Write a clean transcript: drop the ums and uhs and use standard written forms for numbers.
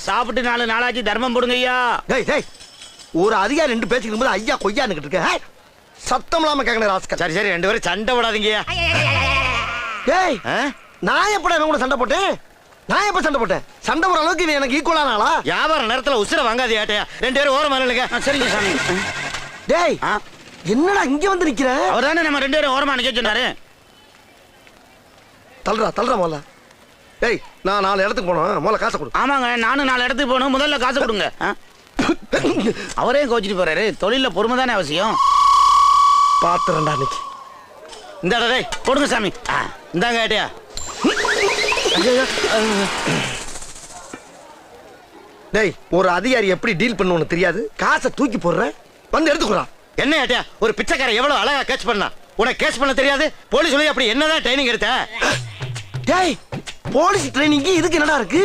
சாப்பிட்டு 4 நாளாச்சு தர்மம் போடுங்க ஐயா. டேய் டேய், ஒரு அதிகாரி 2 பேசிக்கும் போது ஐயா கொய்யான்னு இருக்க. சத்தம் இல்லாம கேட்கணும் ராஸ்கல். சரி சரி, 2 பேரும் சண்டை விடாதீங்கய்யா. டேய், நான் எப்படா இவன் கூட சண்டை போட்டேன்? நான் எப்ப சண்டை போட்டேன்? சண்டை போற அளவுக்கு இவன் எனக்கு ஈக்குவலான ஆளா? வியாபார நேரத்துல உசுர வாங்காதே ஏட்டையா. 2 பேரும் ஓரமா நில்லுங்க. சரிங்க சாமி. டேய், என்னடா இங்க வந்து நிக்கிற? அவர்தானே நம்ம 2 பேரும் ஓரமா நிக்க சொன்னாரு. தள்ளுறா முதல்ல. டேய், நான் 4 இடத்துக்கு போனோம், முதல்ல காசை கொடு. ஆமாங்க, நானும் 4 இடத்துக்கு போகணும், முதல்ல காசு கொடுங்க. அவரே கோச்சிட்டு போறாரு. தொழில பொறுமை தானே அவசியம். பாத்துறேன்டா இன்னைக்கு. இந்த டேய் கொடுங்க சாமி. இந்தாங்க ஏட்டையா. டேய், ஒரு அதிகாரி எப்படி டீல் பண்ணுவோன்னு தெரியாது. காசை தூக்கி போடுற, வந்து எடுத்துக்குறா. என்ன ஏட்டையா, ஒரு பிச்சைக்காரன் எவ்வளவு அழகா கேட்ச் பண்ணா. உனக்கு கேட்ச் பண்ண தெரியாது? போலீஸ் சொல்லி அப்படி என்னதான் ட்ரைனிங் எடுத்த? டேய், போலீஸ் ட்ரைனிங் இதுக்கு என்னடா இருக்கு?